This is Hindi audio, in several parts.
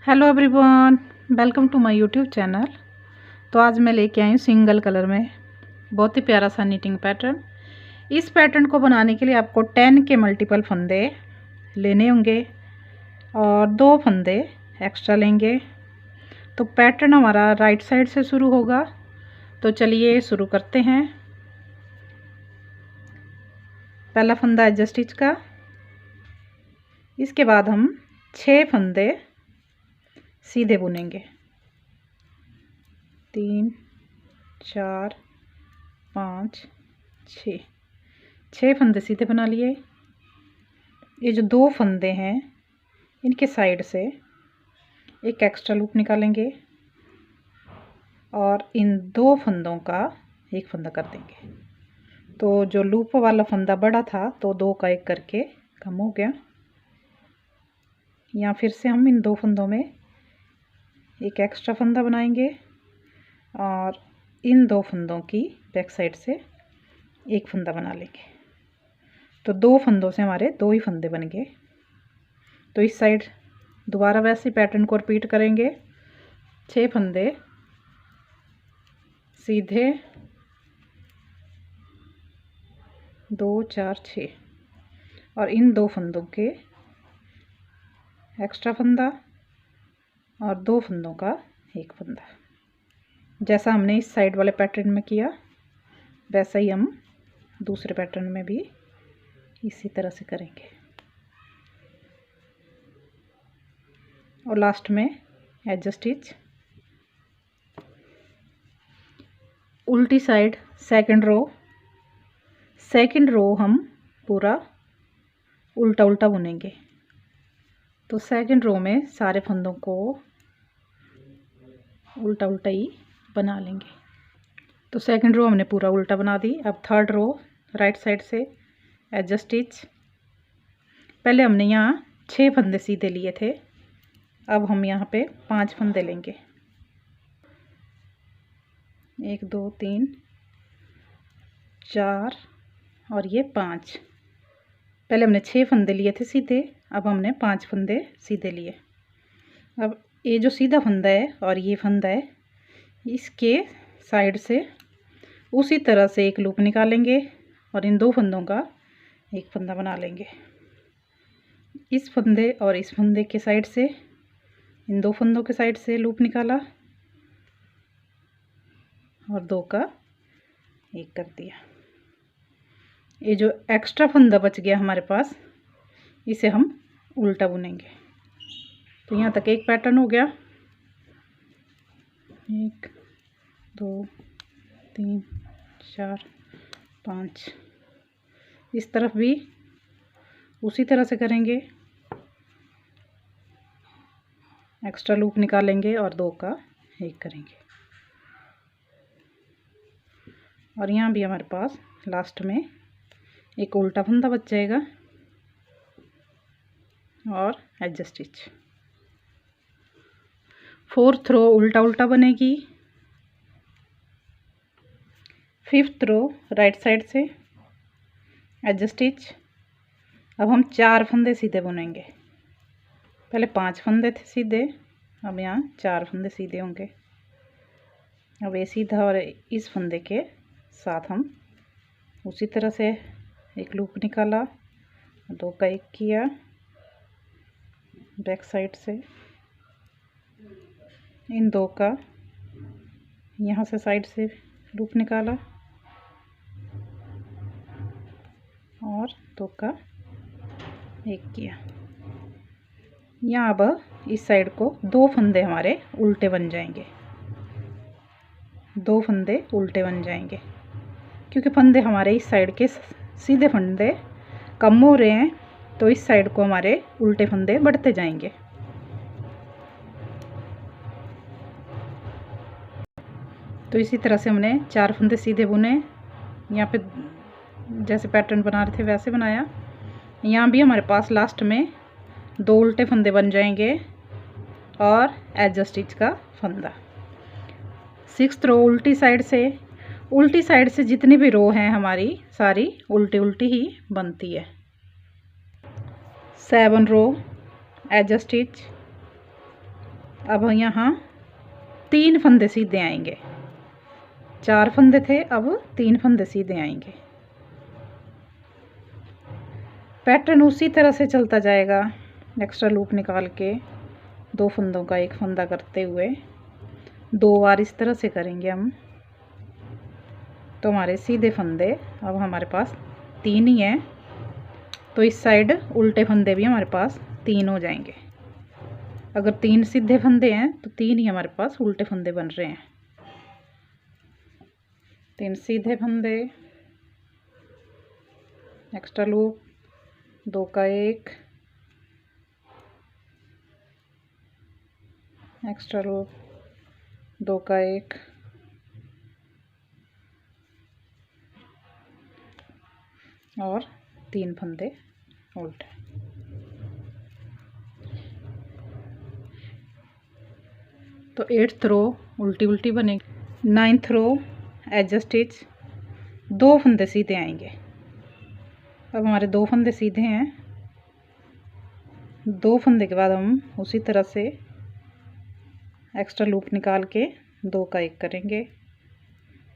Hello everyone, welcome to my YouTube channel. तो आज मैं लेके आई हूँ सिंगल कलर में बहुत ही प्यारा सा नीटिंग पैटर्न। इस पैटर्न को बनाने के लिए आपको 10 के मल्टीपल फंदे लेने होंगे और 2 फंदे एक्स्ट्रा लेंगे। तो पैटर्न हमारा राइट साइड से शुरू होगा। तो चलिए शुरू करते हैं। पहला फंदा एज स्टिच का, इसके बाद हम 6 फंदे सीधे बुनेंगे। 3 4 5 6 फंदे सीधे बना लिए। ये जो 2 फंदे हैं इनके साइड से एक एक्स्ट्रा लूप निकालेंगे और इन 2 फंदों का एक फंदा कर देंगे। तो जो लूप वाला फंदा बड़ा था तो 2 का 1 करके कम हो गया। यहाँ फिर से हम इन 2 फंदों में एक एक्स्ट्रा फंदा बनाएंगे और इन 2 फंदों की बैक साइड से एक फंदा बना लेंगे। तो 2 फंदों से हमारे 2 ही फंदे बन गए। तो इस साइड दोबारा वैसे पैटर्न को रिपीट करेंगे। 6 फंदे सीधे, 2 4 6 और इन 2 फंदों के एक्स्ट्रा फंदा और 2 फंदों का एक फंदा। जैसा हमने इस साइड वाले पैटर्न में किया वैसा ही हम दूसरे पैटर्न में भी इसी तरह से करेंगे। और लास्ट में एज स्टिच, उल्टी साइड सेकंड रो हम पूरा उल्टा उल्टा बुनेंगे। तो सेकंड रो में सारे फंदों को उल्टा उल्टा ही बना लेंगे। तो सेकंड रो हमने पूरा उल्टा बना दी। अब थर्ड रो राइट साइड से एज स्टिच। पहले हमने यहाँ 6 फंदे सीधे लिए थे, अब हम यहाँ पे 5 फंदे लेंगे। 1 2 3 4 और ये 5। पहले हमने 6 फंदे लिए थे सीधे, अब हमने 5 फंदे सीधे लिए। अब ये जो सीधा फंदा है और ये फंदा है, इसके साइड से उसी तरह से एक लूप निकालेंगे और इन 2 फंदों का एक फंदा बना लेंगे। इस फंदे और इस फंदे के साइड से इन 2 फंदों के साइड से लूप निकाला और 2 का 1 कर दिया। ये जो एक्स्ट्रा फंदा बच गया हमारे पास, इसे हम उल्टा बुनेंगे। तो यहाँ तक एक पैटर्न हो गया। 1 2 3 4 5। इस तरफ भी उसी तरह से करेंगे। एक्स्ट्रा लूप निकालेंगे और 2 का 1 करेंगे। और यहाँ भी हमारे पास लास्ट में एक उल्टा फंदा बच जाएगा और एज स्टिच। 4th रो उल्टा उल्टा बनेगी। 5th रो राइट साइड से एज स्टिच। अब हम 4 फंदे सीधे बुनेंगे। पहले 5 फंदे थे सीधे, अब यहाँ 4 फंदे सीधे होंगे। अब ये सीधा और इस फंदे के साथ हम उसी तरह से एक लूप निकाला, 2 का 1 किया, बैक साइड से इन 2 का यहाँ से साइड से लूप निकाला और 2 का 1 किया। यहाँ अब इस साइड को 2 फंदे हमारे उल्टे बन जाएंगे। 2 फंदे उल्टे बन जाएंगे क्योंकि फंदे हमारे इस साइड के सीधे फंदे कम हो रहे हैं, तो इस साइड को हमारे उल्टे फंदे बढ़ते जाएंगे। तो इसी तरह से हमने 4 फंदे सीधे बुने। यहाँ पे जैसे पैटर्न बना रहे थे वैसे बनाया। यहाँ भी हमारे पास लास्ट में 2 उल्टे फंदे बन जाएंगे और एज स्टिच का फंदा। 6th रो उल्टी साइड से जितनी भी रो हैं हमारी सारी उल्टी उल्टी ही बनती है। 7 रो एज स्टिच। अब यहाँ 3 फंदे सीधे आएंगे, 4 फंदे थे, अब 3 फंदे सीधे आएंगे। पैटर्न उसी तरह से चलता जाएगा। एक्स्ट्रा लूप निकाल के 2 फंदों का 1 फंदा करते हुए 2 बार इस तरह से करेंगे हम। तो हमारे सीधे फंदे अब हमारे पास 3 ही हैं, तो इस साइड उल्टे फंदे भी हमारे पास 3 हो जाएंगे। अगर 3 सीधे फंदे हैं तो 3 ही हमारे पास उल्टे फंदे बन रहे हैं। 3 सीधे फंदे, एक्स्ट्रा लूप, 2 का 1, एक्स्ट्रा लूप, 2 का 1, और 3 फंदे उल्टे। तो 8th रो उल्टी उल्टी बनेगी। 9th रो एडजस्ट स्टिच, 2 फंदे सीधे आएंगे। अब हमारे 2 फंदे सीधे हैं, 2 फंदे के बाद हम उसी तरह से एक्स्ट्रा लूप निकाल के 2 का 1 करेंगे।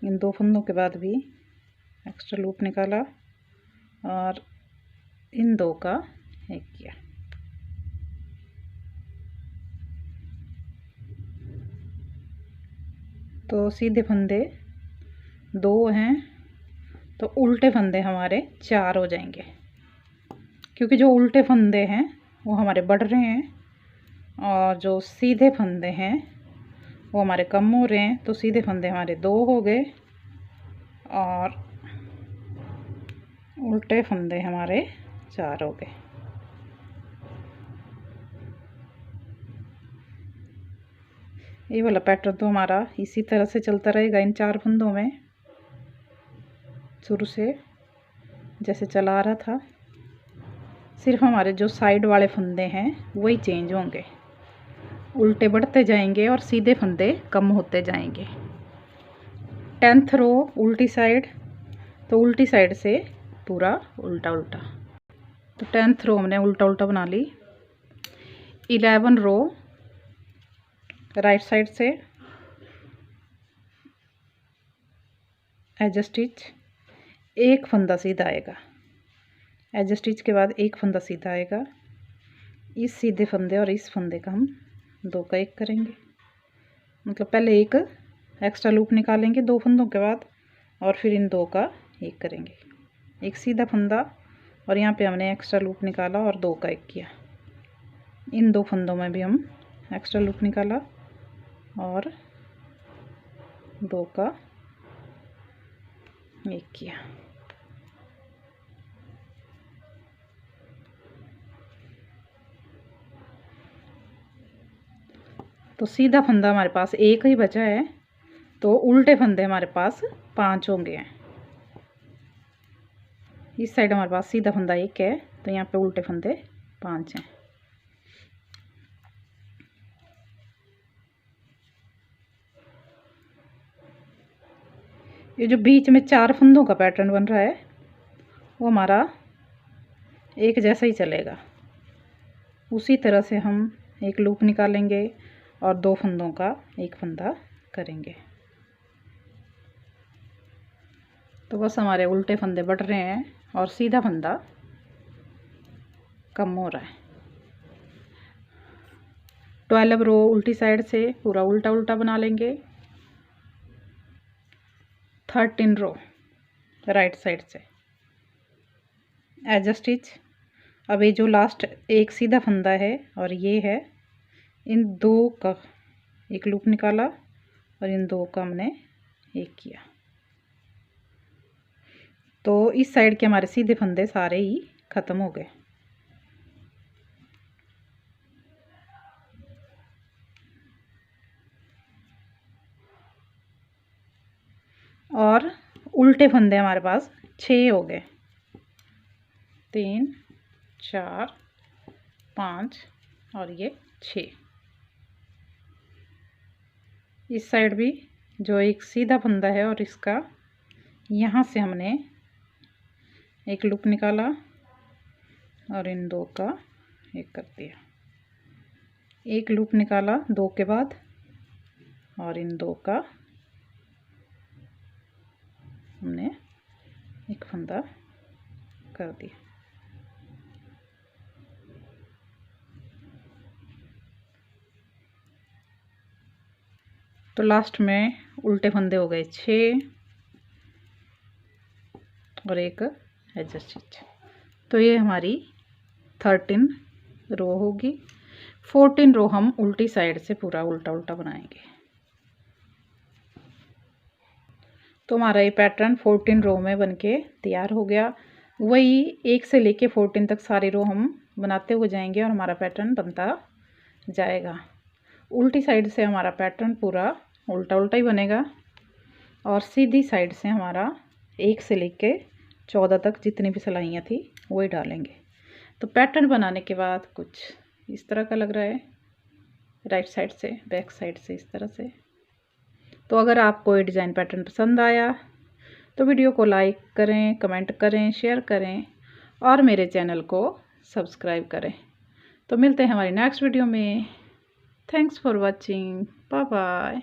इन 2 फंदों के बाद भी एक्स्ट्रा लूप निकाला और इन 2 का 1 किया। तो सीधे फंदे 2 हैं, तो उल्टे फंदे हमारे 4 हो जाएंगे, क्योंकि जो उल्टे फंदे हैं वो हमारे बढ़ रहे हैं और जो सीधे फंदे हैं वो हमारे कम हो रहे हैं। तो सीधे फंदे हमारे 2 हो गए और उल्टे फंदे हमारे 4 हो गए। ये वाला पैटर्न तो हमारा इसी तरह से चलता रहेगा इन 4 फंदों में, शुरू से जैसे चला रहा था। सिर्फ हमारे जो साइड वाले फंदे हैं वही चेंज होंगे, उल्टे बढ़ते जाएंगे और सीधे फंदे कम होते जाएंगे। 10th रो उल्टी साइड, तो उल्टी साइड से पूरा उल्टा उल्टा। तो 10th रो हमने उल्टा उल्टा बना ली। 11 रो राइट साइड से एज स्टिच, 1 फंदा सीधा आएगा। एज स्टिच के बाद 1 फंदा सीधा आएगा। इस सीधे फंदे और इस फंदे का हम 2 का 1 करेंगे। मतलब पहले 1 एक्स्ट्रा लूप निकालेंगे 2 फंदों के बाद और फिर इन 2 का 1 करेंगे। 1 सीधा फंदा और यहाँ पे हमने एक्स्ट्रा लूप निकाला और 2 का 1 किया। इन 2 फंदों में भी हम एक्स्ट्रा लूप निकाला और 2 का 1 किया। तो सीधा फंदा हमारे पास 1 ही बचा है, तो उल्टे फंदे हमारे पास 5 होंगे हैं। इस साइड हमारे पास सीधा फंदा 1 है, तो यहाँ पे उल्टे फंदे 5 हैं। ये जो बीच में 4 फंदों का पैटर्न बन रहा है वो हमारा एक जैसा ही चलेगा। उसी तरह से हम 1 लूप निकालेंगे और 2 फंदों का 1 फंदा करेंगे। तो बस हमारे उल्टे फंदे बढ़ रहे हैं और सीधा फंदा कम हो रहा है। 12 रो उल्टी साइड से पूरा उल्टा उल्टा बना लेंगे। 13 रो राइट साइड से एज स्टिच। अब ये जो लास्ट 1 सीधा फंदा है और ये है, इन 2 का 1 लूप निकाला और इन 2 का हमने 1 किया। तो इस साइड के हमारे सीधे फंदे सारे ही ख़त्म हो गए। और उल्टे फंदे हमारे पास 6 हो गए। 3 4 5 और ये 6। इस साइड भी जो 1 सीधा फंदा है और इसका यहाँ से हमने 1 लूप निकाला और इन 2 का 1 कर दिया। एक लूप निकाला 2 के बाद और इन 2 का हमने एक फंदा कर दिया। तो लास्ट में उल्टे फंदे हो गए 6 और एक एडजस्ट स्टिच। तो ये हमारी 13 रो होगी। 14 रो हम उल्टी साइड से पूरा उल्टा उल्टा बनाएंगे। तो हमारा ये पैटर्न 14 रो में बनके तैयार हो गया। वही 1 से लेके 14 तक सारी रो हम बनाते हुए जाएंगे और हमारा पैटर्न बनता जाएगा। उल्टी साइड से हमारा पैटर्न पूरा उल्टा उल्टा ही बनेगा और सीधी साइड से हमारा 1 से लेके 14 तक जितनी भी सिलाइयाँ थी वही डालेंगे। तो पैटर्न बनाने के बाद कुछ इस तरह का लग रहा है, राइट साइड से, बैक साइड से इस तरह से। तो अगर आपको ये डिज़ाइन पैटर्न पसंद आया तो वीडियो को लाइक करें, कमेंट करें, शेयर करें और मेरे चैनल को सब्सक्राइब करें। तो मिलते हैं हमारी नेक्स्ट वीडियो में। Thanks for watching. Bye bye.